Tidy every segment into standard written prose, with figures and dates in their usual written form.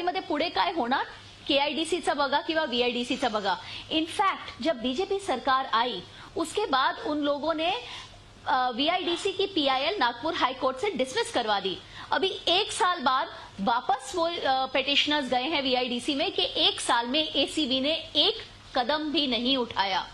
मध्ये पुढे काय होणार, केआईडीसीचा बगा किंवा वीआईडीसीचा बगा। इनफैक्ट जब बीजेपी सरकार आई उसके बाद उन लोगों ने वीआईडीसी की पीआईएल नागपुर हाई कोर्ट से डिसमिस करवा दी। अभी 1 साल बाद वापस वो पिटिशनर्स गए हैं वीआईडीसी में कि 1 साल में एसीबी ने एक कदम भी नहीं उठाया।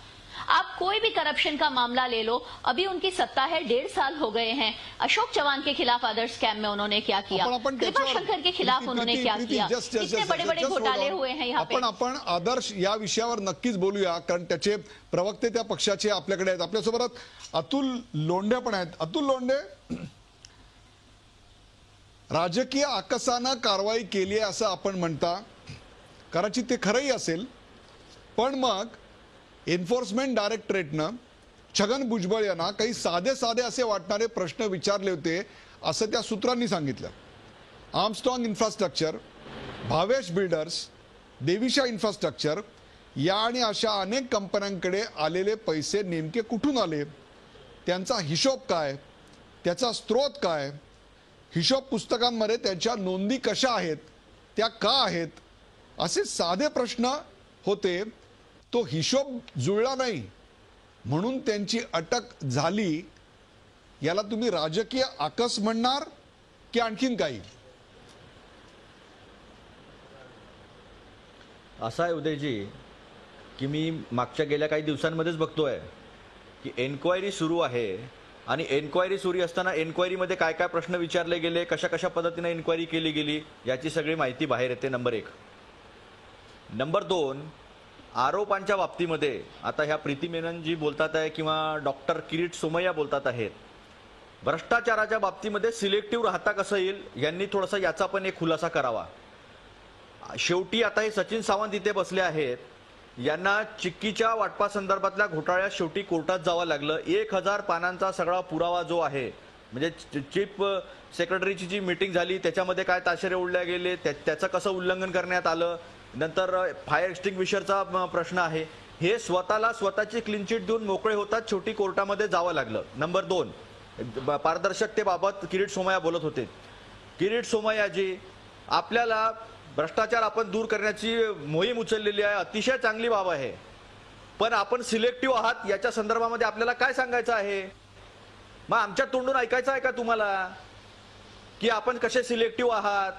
आप कोई भी करप्शन का मामला ले लो, अभी उनकी सत्ता है, 1.5 साल हो गए हैं। अशोक चव्हाण के खिलाफ आदर्श स्कैम में उन्होंने क्या किया, कृपाशंकर के खिलाफ उन्होंने क्या किया, कितने बड़े बड़े घोटाले हुए हैं यहाँ पे। आपण आदर्श या विषयावर नक्कीच बोलूया, कारण त्याचे प्रवक्ते त्या पक्षाचे आपल्याकडे आहेत। आपल्यासोबत अतुल लोंढे पण आहेत। अतुल लोंढे, राजकीय आकसानं कारवाई केली आहे असं आपण म्हणता, कदाचित ते खरंही असेल, पण मग एन्फोर्समेंट डायरेक्टरेटनं छगन भुजबळ यांना काही साधे साधे असे वाटणारे प्रश्न विचारले होते असं त्या सूत्रांनी सांगितलं। Armstrong infrastructure, Bhavesh builders, Devisha infrastructure या आणि अशा अनेक कंपन्यांकडे आलेले पैसे नेमके कुठून आले, त्यांचा हिशोब काय, त्याचा स्रोत काय, हिशोब पुस्तकांमध्ये त्याच्या नोंदी कशा आहेत, त्या का आहेत, असे साधे प्रश्न होते। तो हिशोब जुळला नाही म्हणून त्यांची अटक झाली। याला तुम्ही राजकीय आकस म्हणणार की आणखीन काही? असा आहे उदयजी की मी मागच्या गेल्या काही दिवसांमध्येच बघतोय की एन्क्वायरी सुरू आहे आणि एन्क्वायरी सुरू असताना एन्क्वायरीमध्ये काय काय प्रश्न विचारले गेले, कशा कशा पद्धतीने एन्क्वायरी केली गेली याची सगळी माहिती बाहेर येते। नंबर 1। नंबर 2, आरोपांच्या बाबतीमध्ये आता ह्या प्रीती मेनन जी बोलतात आहे किंवा डॉक्टर किरीट सोमय्या बोलतात आहेत, भ्रष्टाचाराच्या बाबतीमध्ये सिलेक्टिव्ह राहता कसं येईल यांनी थोडासा याचा पण एक खुलासा करावा। शेवटी आता हे सचिन सावंत इथे बसले आहेत, यांना चिक्कीच्या वाटपा संदर्भातल्या घोटाळ्यात शेवटी कोर्टात जावं लागलं। 1000 पानांचा सगळा पुरावा जो आहे, म्हणजे चीफ सेक्रेटरीची जी मीटिंग झाली त्याच्यामध्ये काय ताशेरे उडले गेले, त्याचं कसं उल्लंघन करण्यात आलं, नंतर फायर एक्सटिंग्विशरचा प्रश्न आहे, हे स्वतःची क्लीन चिट देऊन मोकळे होतात, शेवटी कोर्टामध्ये जावं लागलं। नंबर 2, पारदर्शकतेबाबत किरीट सोमय्या बोलत होते। किरीट सोमय्याजी, आपल्याला भ्रष्टाचार आपण दूर करण्याची मोहीम उचललेली आहे, अतिशय चांगली बाब आहे, पण आपण सिलेक्टिव्ह आहात याच्या संदर्भामध्ये आपल्याला काय सांगायचं आहे? मग आमच्या तोंडून ऐकायचं आहे का तुम्हाला की आपण कसे सिलेक्टिव्ह आहात?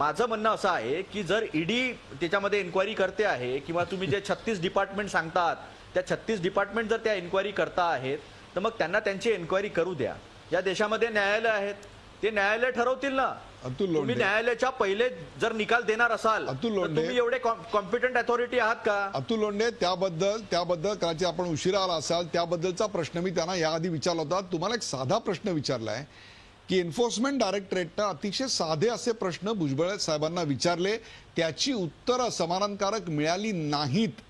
माझं म्हणणं असं आहे की जर ईडी त्याच्यामध्ये एन्क्वायरी करते आहे किंवा तुम्ही जे 36 डिपार्टमेंट सांगतात त्या 36 डिपार्टमेंट जर त्या एन्क्वायरी करता आहेत तर मग त्यांना त्यांची एन्क्वायरी करू द्या। या देशामध्ये न्यायालय आहेत, ते न्यायालय ठरवतील ना। तुम्ही न्यायालयाच्या पहिले जर निकाल देणार असाल तर तुम्ही एवढे कॉम्पिटंट अथॉरिटी आहात का? अतुल लोंढे, त्याबद्दल कदाचित आपण उशिरा आला असाल, त्याबद्दलचा प्रश्न मी त्यांना याआधी विचारला होता। तुम्हाला एक साधा प्रश्न विचारलाय की एन्फोर्समेंट डायरेक्टरेटनं अतिशय साधे असे प्रश्न भुजबळ साहेबांना विचारले, त्याची उत्तरं समाधानकारक मिळाली नाहीत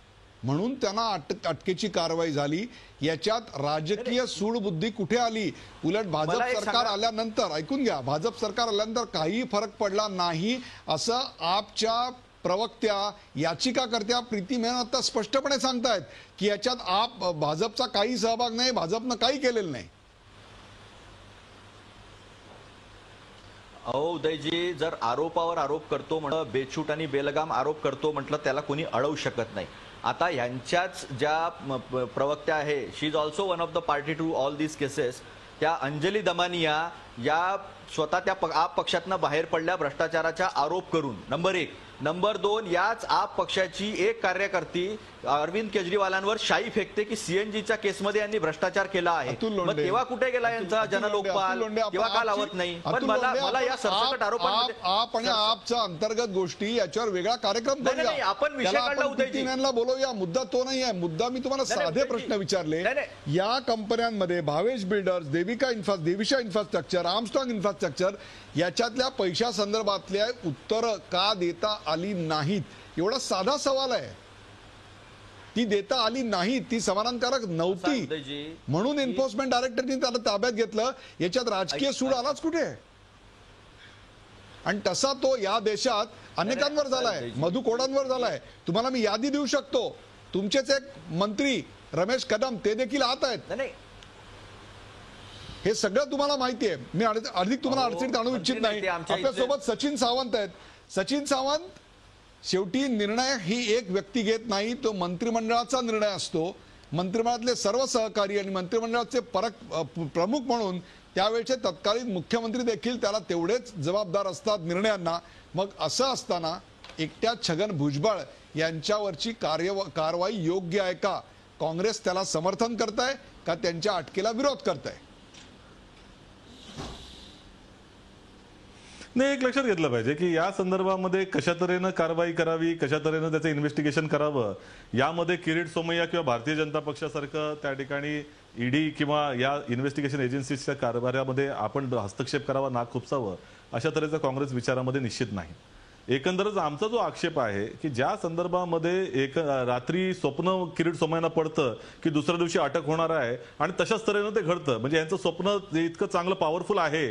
म्हणून त्यांना अटकेची कारवाई झाली। याच्यात राजकीय सूडबुद्धी कुठे आली? उलट भाजप सरकार आल्यानंतर, ऐकून घ्या, भाजप सरकार आल्यानंतर काही फरक पडला नाही असं आपच्या प्रवक्त्या याचिकाकर्त्या प्रीती मेनन आता स्पष्टपणे सांगतायत की याच्यात भाजपचा काही सहभाग नाही, भाजपनं काही केलेलं नाही। अहो उदयजी, जर आरोपावर आरोप करतो म्हटलं, बेछूट आणि बेलगाम आरोप करतो म्हटलं, त्याला कोणी अडवू शकत नाही। आता ह्यांच्याच ज्या प्रवक्त्या आहे, she is also one of the party to all these cases, त्या अंजली दमानिया या स्वतः त्या आप पक्षातनं बाहेर पडल्या भ्रष्टाचाराचा आरोप करून। नंबर 1। नंबर 2, याच आप पक्षाची एक कार्यकर्ती अरविंद केजरीवालांवर शाई फेकते की सीएनजीच्या केसमध्ये यांनी भ्रष्टाचार केला आहे। मग तेव्हा कुठे गेला यांचा जनलोकपाल? तेव्हा का लावत नाही? पण मला या सरसकट आरोपांमध्ये आपण आपच्या अंतर्गत गोष्टी याच्यावर वेगळा कार्यक्रम करूया। आपण विषय काढला उदयजी, बोलूया, मुद्दा तो नाही आहे। मुद्दा मी तुम्हाला साधे प्रश्न विचारले। या कंपन्यांमध्ये Bhavesh builders, Devisha infrastructure, Armstrong infrastructure याच्यातल्या पैशा संदर्भातल्या उत्तरं का देता आली नाहीत? एवढा साधा सवाल आहे। ती देता आली नाही, ती समाधानकारक नव्हती म्हणून एन्फोर्समेंट डायरेक्टरने त्याला ताब्यात घेतलं। याच्यात राजकीय सूड आलाच कुठे? आणि तसा तो या देशात अनेकांवर झालाय, मधु कोडांवर झालाय। तुम्हाला मी यादी देऊ शकतो, तुमचेच एक मंत्री रमेश कदम ते देखील आत आहेत। हे सगळं तुम्हाला माहिती आहे। मी अधिक तुम्हाला अडचणीत आणू इच्छित नाही। आपल्यासोबत सचिन सावंत आहेत, सचिन सावंत, शेवटी निर्णय ही एक व्यक्ती घेत नाही, तो मंत्रिमंडळाचा निर्णय असतो. मंत्रिमंडळातले सर्व सहकारी आणि मंत्रिमंडळाचे प्रमुख म्हणून त्यावेळचे तत्कालीन मुख्यमंत्री देखील त्याला तेवढेच जबाबदार असतात निर्णयांना. मग असं असताना एकट्या छगन भुजबळ यांच्यावरची कारवाई योग्य आहे का? काँग्रेस त्याला समर्थन करताय का त्यांच्या अटकेला विरोध करताय? नाही, एक लक्षात घेतलं पाहिजे की या संदर्भामध्ये कशा तऱ्हेनं कारवाई करावी, कशा तऱ्हेनं त्याचं इन्व्हेस्टिगेशन करावं, यामध्ये किरीट सोमय्या किंवा भारतीय जनता पक्षासारखं त्या ठिकाणी ईडी किंवा या इन्व्हेस्टिगेशन एजन्सीच्या कारभारामध्ये आपण हस्तक्षेप करावा, नाक खुपसावं, अशा तऱ्हेचा काँग्रेस विचारामध्ये निश्चित नाही. एकंदरच आमचा जो आक्षेप आहे की ज्या संदर्भामध्ये एक रात्री स्वप्न किरीट सोमय्यांना पडतं की दुसऱ्या दिवशी अटक होणार आहे आणि तशाच तऱ्हेनं ते घडतं. म्हणजे यांचं स्वप्न इतकं चांगलं पॉवरफुल आहे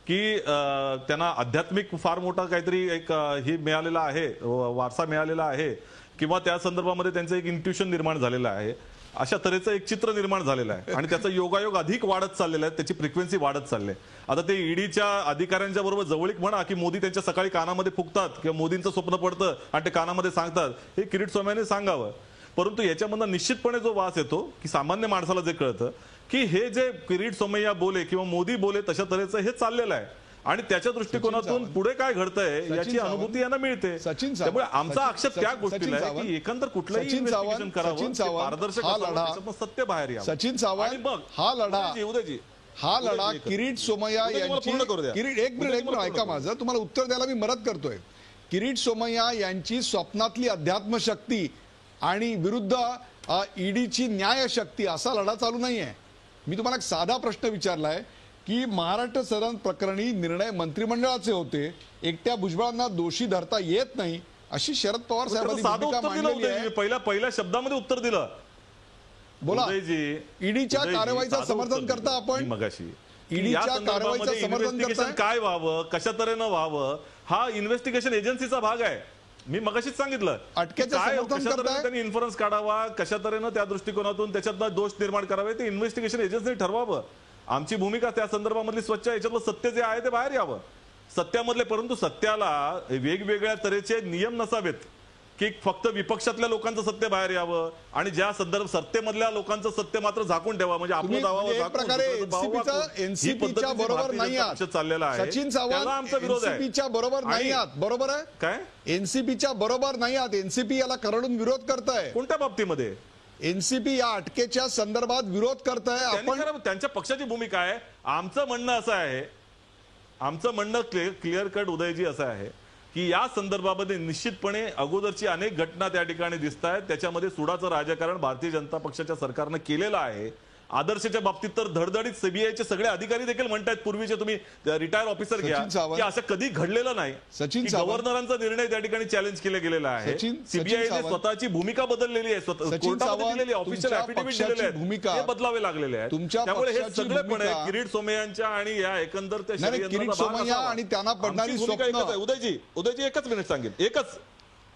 की त्यांना आध्यात्मिक फार मोठा काहीतरी एक हे मिळालेला आहे, वारसा मिळालेला आहे किंवा त्या संदर्भामध्ये त्यांचं एक इंट्युशन निर्माण झालेलं आहे. अशा तऱ्हेचं एक चित्र निर्माण झालेलं आहे आणि त्याचा योगायोग अधिक वाढत चाललेला आहे, त्याची फ्रिक्वेन्सी वाढत चालली आहे. आता ते ईडीच्या अधिकाऱ्यांच्या बरोबर जवळीक म्हणा की मोदी त्यांच्या सकाळी कानामध्ये फुकतात किंवा मोदींचं स्वप्न पडतं आणि ते कानामध्ये सांगतात, हे किरीट सोमय्याने सांगावं. परंतु याच्यामधनं निश्चितपणे जो वास येतो की सामान्य माणसाला जे कळतं की हे जे किरीट सोमय्या बोले किंवा मोदी बोले तशा तऱ्हेचं हे चाललेलं आहे आणि त्याच्या दृष्टिकोनातून पुढे काय घडतंय याची अनुभूती यांना मिळते. त्यामुळे आमचा आक्षेप त्या गोष्टीला आहे की एकंदर कुठलंही इन्व्हेस्टिगेशन करावं, पारदर्शक असावं, सत्य बाहेर यावं. सचिन सावंत, हा लढा किरीट सोमय्या यांची, एक मिनिट ऐका माझं, तुम्हाला उत्तर द्यायला मी मदत करतोय. किरीट सोमय्या यांची स्वप्नातली अध्यात्मशक्ती आणि विरुद्ध ईडीची न्यायशक्ती असा लढा चालू नाहीये. मी तुम्हाला एक साधा प्रश्न विचारलाय की महाराष्ट्र सदन प्रकरणी निर्णय मंत्रिमंडळाचे होते, एकट्या भुजबळांना दोषी धरता येत नाही अशी शरद पवार साहेबांनी भूमिका मांडलेली आहे. पहिल्या शब्दामध्ये उत्तर दिलं. बोला, ईडीच्या कारवाईचं समर्थन करता आपण? मगाशी ईडीच्या कारवाईचं समर्थन करता? काय व्हावं, कशा तऱ्हेनं व्हावं, हा इन्व्हेस्टिगेशन एजन्सीचा भाग आहे. मी मगाशीच सांगितलं अटकेचं समर्थन करताय? त्यांनी इन्फ्लुअन्स काढावा, कशा तऱ्हेनं त्या दृष्टिकोनातून त्याच्यात दोष निर्माण करावे ते इन्व्हेस्टिगेशन एजन्सीने ठरवावं. आमची भूमिका त्या संदर्भामधली स्वच्छ आहे, याच्यातलं सत्य जे आहे ते बाहेर यावं सत्यामधले. परंतु सत्याला वेगवेगळ्या तऱ्हेचे नियम नसावेत की फक्त विपक्षातल्या लोकांचं सत्य बाहेर यावं आणि ज्या सत्तेमधल्या लोकांचं सत्य मात्र झाकून ठेवा. म्हणजे आपलं एनसीपीच्या बरोबर नाही आहात चाललेलं आहे. सचिन सावंत, आमचा विरोध आहे. एनसीपीच्या बरोबर नाही आहात, बरोबर आहे काय? एनसीपीच्या बरोबर नाही आहात. एनसीपी याला करडून विरोध करताय. कोणत्या बाबतीमध्ये? एनसीपी या अटकेच्या संदर्भात विरोध करताय आपण. त्यांच्या पक्षाची भूमिका आहे. आमचं म्हणणं असं आहे, आमचं म्हणणं क्लिअर कट उदयजी असं आहे की या संदर्भामध्ये निश्चितपणे अगोदरची अनेक घटना त्या ठिकाणी दिसत आहेत, त्याच्यामध्ये सुडाचं राजकारण भारतीय जनता पक्षाच्या सरकारनं केलेलं आहे. आदर्शच्या बाबतीत तर धडधडीत सीबीआयचे सगळे अधिकारी देखील म्हणतात, पूर्वीचे तुम्ही रिटायर ऑफिसर घ्या की असं कधी घडलेलं नाही. सचिन गव्हर्नरांचा निर्णय त्या ठिकाणी चॅलेंज केला गेलेला आहे. सीबीआयने स्वतःची भूमिका बदललेली आहे, कोर्टामध्ये दिलेली ऑफिशियल ऍफिडेव्हिट दिलेले आहेत, हे बदलावे लागलेले आहेत. त्यामुळे हे सगळेपणे किरीट सोमय्यांच्या आणि या एकंदर त्या किरीट सोमय्या आणि त्यांना पडणारी स्वप्न. उदयजी एकच मिनिट सांगेल,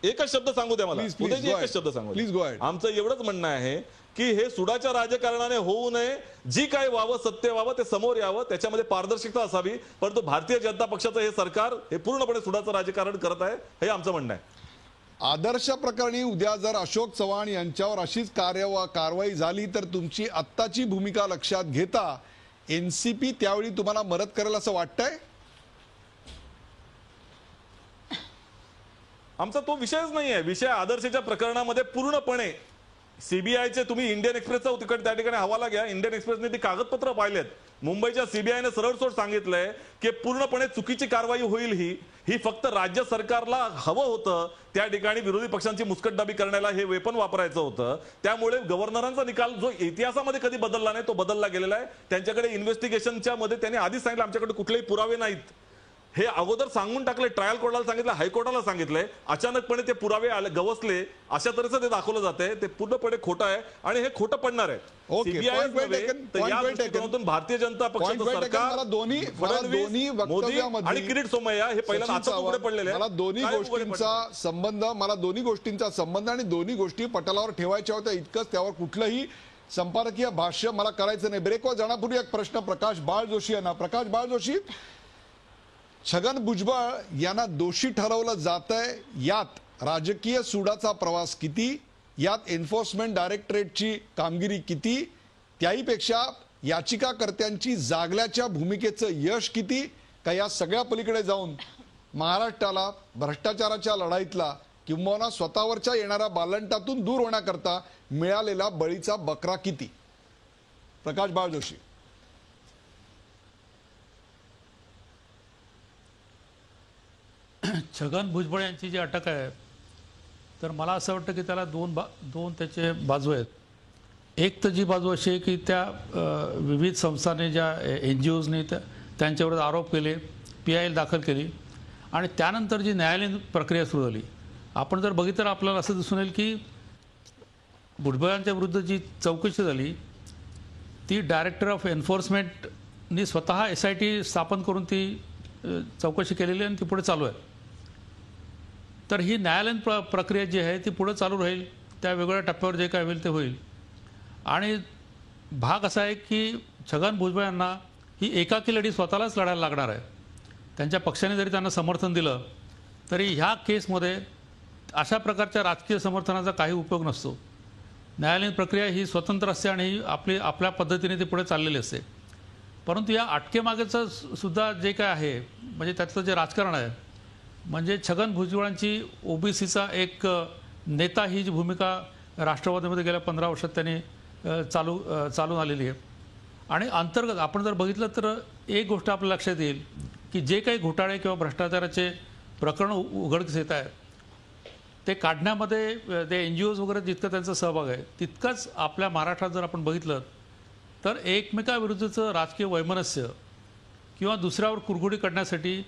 एकच शब्द सांगू द्या मला. उदयजी एकच शब्द सांगू. Please go ahead. आमचं एवढंच म्हणणं आहे की हे सुडाच्या राजकारणाने होऊ नये, जी काय व्हावं सत्य व्हावं ते समोर यावं, त्याच्यामध्ये पारदर्शकता असावी. परंतु भारतीय जनता पक्षाचं हे सरकार हे पूर्णपणे सुडाचं राजकारण करत आहे, हे आमचं म्हणणं आहे. आदर्श प्रकरणी उद्या जर अशोक चव्हाण यांच्यावर अशीच कारवाई झाली तर तुमची आत्ताची भूमिका लक्षात घेता एनसीपी त्यावेळी तुम्हाला मदत करेल असं वाटतंय? आमचा तो विषयच नाहीये. विषय आदर्शच्या प्रकरणामध्ये पूर्णपणे सीबीआयचे, तुम्ही इंडियन एक्सप्रेसचा तिकडे त्या ठिकाणी हवाला घ्या, इंडियन एक्सप्रेसने ती कागदपत्र पाहिलेत. मुंबईच्या सीबीआयने सरळसोट सांगितलंय की पूर्णपणे चुकीची कारवाई होईल. ही फक्त राज्य सरकारला हवं होतं, त्या ठिकाणी विरोधी पक्षांची मुस्कटदाबी करण्याला हे वेपन वापरायचं होतं. त्यामुळे गव्हर्नरांचा निकाल जो इतिहासामध्ये कधी बदलला नाही तो बदलला गेलेला आहे. त्यांच्याकडे इन्व्हेस्टिगेशनच्या मध्ये त्यांनी आधीच सांगितलं आमच्याकडे कुठलेही पुरावे नाहीत, हे अगोदर सांगून टाकले. ट्रायल कोर्टाला सांगितलं, हायकोर्टाला सांगितलंय, अचानकपणे ते पुरावे गवसले, अशा तऱ्हेचं ते दाखवलं जाते. ते पूर्णपणे खोटं आहे आणि हे खोटं पडणार आहे. भारतीय जनता पक्षाचं सरकार, मोदी आणि किरीट सोमय्या हे पहिल्यांदा पुढे पडलेले. मला दोन्ही गोष्टींचा संबंध आणि दोन्ही गोष्टी पटलावर ठेवायच्या होत्या, इतकंच. त्यावर कुठलंही संपादकीय भाष्य मला करायचं नाही. ब्रेकवर जाण्यापूर्वी एक प्रश्न प्रकाश बाळ जोशी यांना. प्रकाश बाळ जोशी, छगन भुजबळ यांना दोषी ठरवलं जातंय. यात राजकीय सुडाचा प्रवास किती, यात एन्फोर्समेंट डायरेक्टरेटची कामगिरी किती, त्याहीपेक्षा याचिकाकर्त्यांची जागल्याच्या भूमिकेचं यश किती, का या सगळ्या पलीकडे जाऊन महाराष्ट्राला भ्रष्टाचाराच्या लढाईतला किंबहुना स्वतःवरच्या येणाऱ्या बालंटातून दूर होण्याकरता मिळालेला बळीचा बकरा किती? प्रकाश बाळ जोशी. छगन भुजबळ यांची जी अटक आहे, तर मला असं वाटतं की त्याला दोन त्याचे बाजू आहेत. एक तर जी बाजू अशी आहे की त्या विविध संस्थांनी ज्या NGOजनी त्यांच्यावर आरोप केले, PIL दाखल केली आणि त्यानंतर जी न्यायालयीन प्रक्रिया सुरू झाली. आपण जर बघितलं तर आपल्याला असं दिसून येईल की भुजबळांच्या विरुद्ध जी चौकशी झाली ती डायरेक्टर ऑफ एन्फोर्समेंटनी स्वतः SIT स्थापन करून ती चौकशी केलेली आणि ती पुढे चालू आहे. तर ही न्यायालयीन प्रक्रिया जी आहे ती पुढे चालू राहील. त्या वेगवेगळ्या टप्प्यावर जे काय होईल ते होईल. आणि भाग असा आहे की छगन भुजबळ यांना ही एकाकी लढी स्वतःलाच लढायला लागणार आहे. त्यांच्या पक्षाने जरी त्यांना समर्थन दिलं तरी ह्या केसमध्ये अशा प्रकारच्या राजकीय समर्थनाचा काही उपयोग नसतो. न्यायालयीन प्रक्रिया ही स्वतंत्र असते आणि ही आपल्या पद्धतीने ती पुढे चाललेली असते. परंतु या अटकेमागेचं सुद्धा जे काय आहे म्हणजे त्यातलं जे राजकारण आहे, म्हणजे छगन भुजबळांची OBCचा एक नेता ही जी भूमिका राष्ट्रवादीमध्ये गेल्या 15 वर्षात त्यांनी चालून आलेली आहे. आणि अंतर्गत आपण जर बघितलं तर एक गोष्ट आपल्या लक्षात येईल की जे काही घोटाळे किंवा भ्रष्टाचाराचे प्रकरण उघडकीस येत आहे ते काढण्यामध्ये ते NGOज वगैरे जितकं त्यांचा सहभाग आहे तितकंच आपल्या महाराष्ट्रात जर आपण बघितलं तर एकमेकाविरुद्धचं राजकीय वैमनस्य किंवा दुसऱ्यावर कुरघोडी करण्यासाठी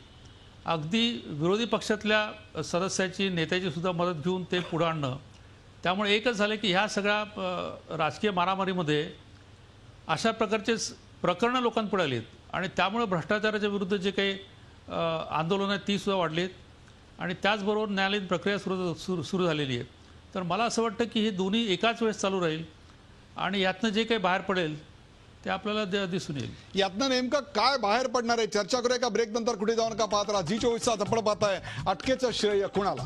अगदी विरोधी पक्षातल्या सदस्याची नेत्याची सुद्धा मदत घेऊन ते पुढं आणणं. त्यामुळे एकच झालं की ह्या सगळ्या राजकीय मारामारीमध्ये अशा प्रकारचे प्रकरणं लोकांपुढे आलीत आणि त्यामुळे भ्रष्टाचाराच्या विरुद्ध जे काही आंदोलनं आहेत ती सुद्धा वाढलीत आणि त्याचबरोबर न्यायालयीन प्रक्रिया सुरू झालेली आहे. तर मला असं वाटतं की हे दोन्ही एकाच वेळेस चालू राहील आणि यातनं जे काही बाहेर पडेल ते आपल्याला दिसून येईल. यातनं नेमकं काय बाहेर पडणार आहे चर्चा करूया का ब्रेक नंतर. कुठे जाऊन का पाहत राहा. Zee24 आपण पाहताय अटकेचं श्रेय कुणाला.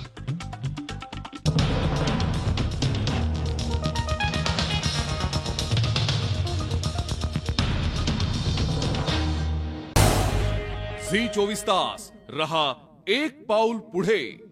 Zee24 तास रहा एक पाऊल पुढे.